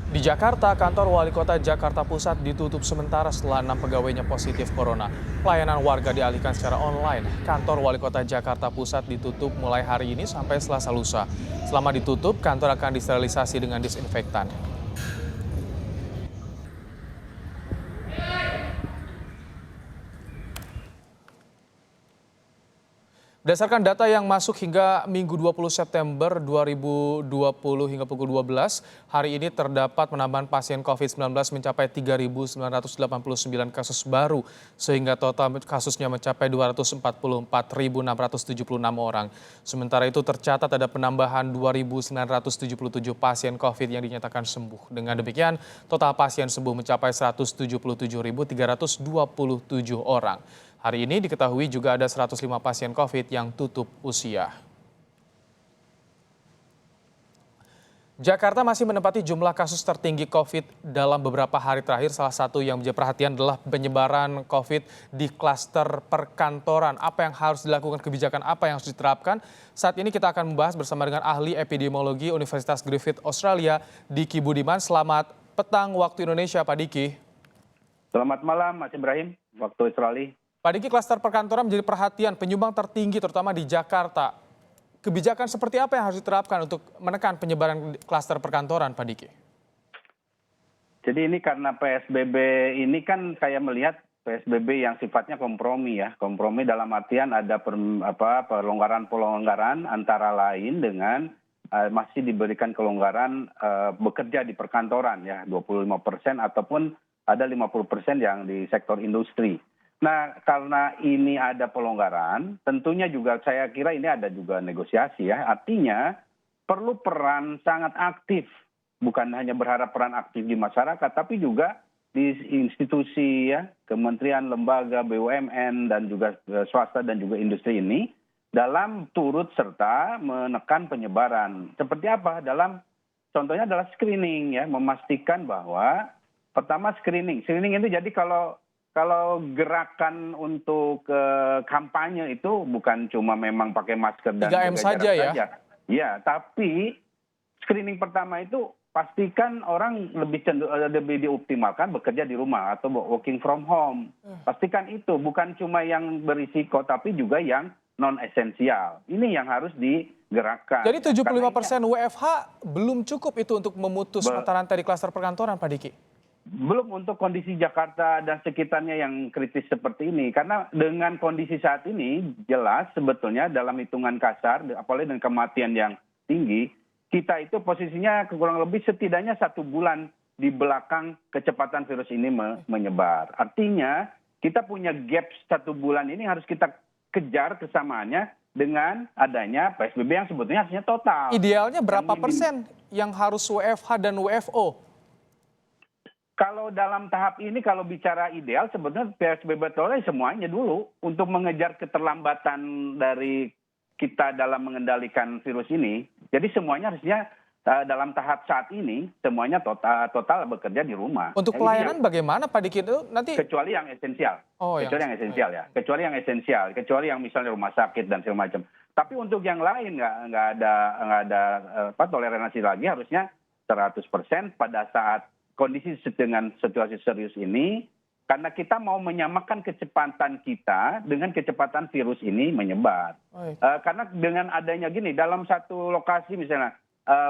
Di Jakarta, kantor Wali Kota Jakarta Pusat ditutup sementara setelah 6 pegawainya positif corona. Pelayanan warga dialihkan secara online. Kantor Wali Kota Jakarta Pusat ditutup mulai hari ini sampai Selasa lusa. Selama ditutup, kantor akan disterilisasi dengan disinfektan. Berdasarkan data yang masuk hingga Minggu 20 September 2020 hingga pukul 12, hari ini terdapat penambahan pasien COVID-19 mencapai 3.989 kasus baru, sehingga total kasusnya mencapai 244.676 orang. Sementara itu tercatat ada penambahan 2.977 pasien COVID yang dinyatakan sembuh. Dengan demikian, total pasien sembuh mencapai 177.327 orang. Hari ini diketahui juga ada 105 pasien COVID yang tutup usia. Jakarta masih menempati jumlah kasus tertinggi COVID dalam beberapa hari terakhir. Salah satu yang menjadi perhatian adalah penyebaran COVID di klaster perkantoran. Apa yang harus dilakukan, kebijakan apa yang harus diterapkan? Saat ini kita akan membahas bersama dengan ahli epidemiologi Universitas Griffith Australia, Diki Budiman. Selamat petang waktu Indonesia, Pak Diki. Selamat malam, Mas Ibrahim, waktu Australia. Pak Diki, klaster perkantoran menjadi perhatian penyumbang tertinggi terutama di Jakarta. Kebijakan seperti apa yang harus diterapkan untuk menekan penyebaran klaster perkantoran, Pak Diki? Jadi ini karena PSBB ini kan saya melihat PSBB yang sifatnya kompromi ya. Kompromi dalam artian ada pelonggaran-pelonggaran antara lain dengan masih diberikan kelonggaran bekerja di perkantoran ya 25% ataupun ada 50% yang di sektor industri. Nah, karena ini ada pelonggaran, tentunya juga saya kira ini ada juga negosiasi ya. Artinya perlu peran sangat aktif, bukan hanya berharap peran aktif di masyarakat, tapi juga di institusi ya, kementerian, lembaga, BUMN, dan juga swasta dan juga industri ini dalam turut serta menekan penyebaran. Seperti apa? Contohnya adalah screening ya, memastikan bahwa pertama screening. Screening itu jadi kalau gerakan untuk kampanye itu bukan cuma memang pakai masker dan 3M jaga saja jarak ya? saja. Ya, tapi screening pertama itu pastikan orang lebih dioptimalkan bekerja di rumah atau working from home. Pastikan itu bukan cuma yang berisiko tapi juga yang non esensial. Ini yang harus digerakkan. Jadi 75% WFH belum cukup itu untuk memutus mata rantai di klaster perkantoran, Pak Diki? Belum untuk kondisi Jakarta dan sekitarnya yang kritis seperti ini. Karena dengan kondisi saat ini jelas sebetulnya dalam hitungan kasar, apalagi dengan kematian yang tinggi, kita itu posisinya kurang lebih setidaknya 1 bulan di belakang kecepatan virus ini menyebar. Artinya kita punya gap 1 bulan ini harus kita kejar kesamaannya dengan adanya PSBB yang sebetulnya harusnya total. Idealnya berapa persen yang harus WFH dan WFO? Kalau dalam tahap ini kalau bicara ideal sebetulnya PSBB total semuanya dulu untuk mengejar keterlambatan dari kita dalam mengendalikan virus ini. Jadi semuanya harusnya dalam tahap saat ini semuanya total bekerja di rumah. Untuk pelayanan bagaimana, Pak Diki? Itu nanti kecuali yang esensial. Kecuali yang esensial ya. Kecuali yang esensial, kecuali yang misalnya rumah sakit dan segala macam. Tapi untuk yang lain nggak ada toleransi lagi, harusnya 100% pada saat kondisi dengan situasi serius ini, karena kita mau menyamakan kecepatan kita dengan kecepatan virus ini menyebar. Karena dengan adanya gini, dalam satu lokasi misalnya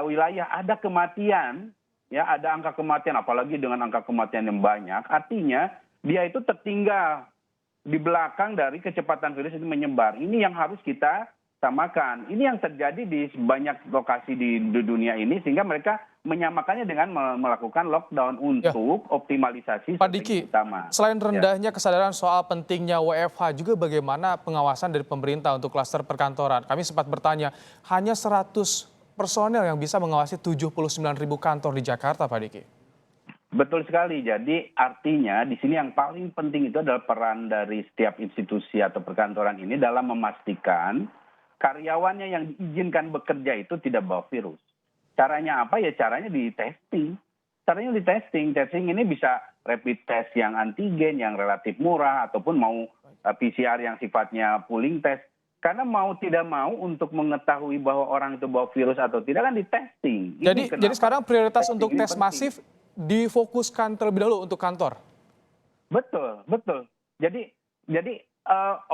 wilayah ada kematian, ya ada angka kematian, apalagi dengan angka kematian yang banyak, artinya dia itu tertinggal di belakang dari kecepatan virus ini menyebar. Ini yang harus kita samakan. Ini yang terjadi di banyak lokasi di dunia ini, sehingga mereka menyamakannya dengan melakukan lockdown untuk optimalisasi Pak Diki, utama. Selain rendahnya kesadaran soal pentingnya WFH, juga bagaimana pengawasan dari pemerintah untuk klaster perkantoran? Kami sempat bertanya, hanya 100 personel yang bisa mengawasi 79.000 kantor di Jakarta, Pak Diki. Betul sekali. Jadi artinya di sini yang paling penting itu adalah peran dari setiap institusi atau perkantoran ini dalam memastikan karyawannya yang diizinkan bekerja itu tidak bawa virus. Caranya apa? Ya caranya di testing. Caranya di testing. Testing ini bisa rapid test yang antigen, yang relatif murah, ataupun mau PCR yang sifatnya pooling test. Karena mau tidak mau untuk mengetahui bahwa orang itu bawa virus atau tidak kan di testing. Jadi sekarang prioritas testing untuk ini tes penting. masif difokuskan terlebih dahulu untuk kantor. Betul, betul. Jadi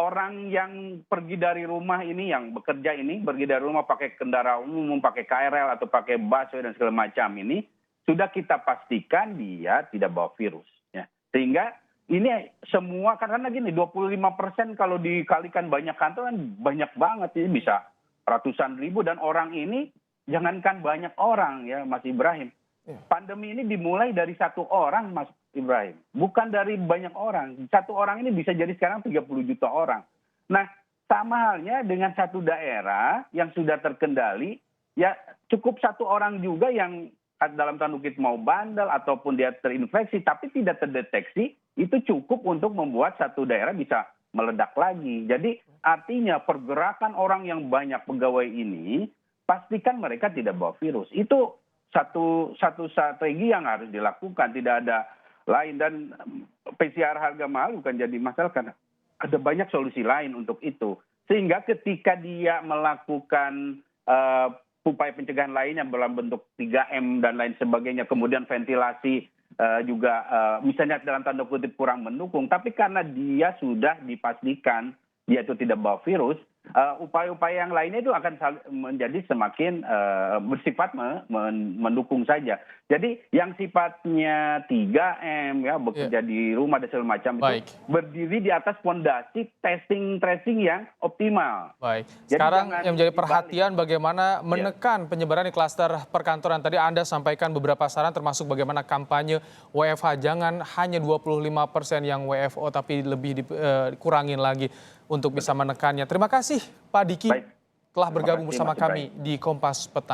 orang yang pergi dari rumah ini, yang bekerja ini, pergi dari rumah pakai kendaraan umum, pakai KRL atau pakai busway dan segala macam ini, sudah kita pastikan dia tidak bawa virus. Ya. Sehingga ini semua, karena gini, 25% kalau dikalikan banyak kantor kan banyak banget. Ini bisa ratusan ribu dan orang ini, jangankan banyak orang ya Mas Ibrahim. Pandemi ini dimulai dari satu orang, Mas Ibrahim. Bukan dari banyak orang. Satu orang ini bisa jadi sekarang 30 juta orang. Nah, sama halnya dengan satu daerah yang sudah terkendali, ya cukup satu orang juga yang dalam tanda kutip mau bandel ataupun dia terinfeksi tapi tidak terdeteksi, itu cukup untuk membuat satu daerah bisa meledak lagi. Jadi artinya pergerakan orang yang banyak pegawai ini, pastikan mereka tidak bawa virus. Itu satu strategi yang harus dilakukan, tidak ada lain. Dan PCR harga mahal bukan jadi masalah karena ada banyak solusi lain untuk itu. Sehingga ketika dia melakukan upaya pencegahan lainnya dalam bentuk 3M dan lain sebagainya, kemudian ventilasi juga misalnya dalam tanda kutip kurang mendukung, tapi karena dia sudah dipastikan dia itu tidak bawa virus, upaya-upaya yang lainnya itu akan menjadi semakin bersifat mendukung saja. Jadi yang sifatnya 3M ya, bekerja di rumah dan segala macam itu berdiri di atas fondasi testing tracing yang optimal. Baik. Sekarang yang menjadi perhatian bagaimana menekan penyebaran di klaster perkantoran. Tadi Anda sampaikan beberapa saran termasuk bagaimana kampanye WFH. Jangan hanya 25% yang WFO tapi lebih dikurangin lagi untuk bisa menekannya. Terima kasih Pak Diki telah bergabung bersama kami di Kompas Petang.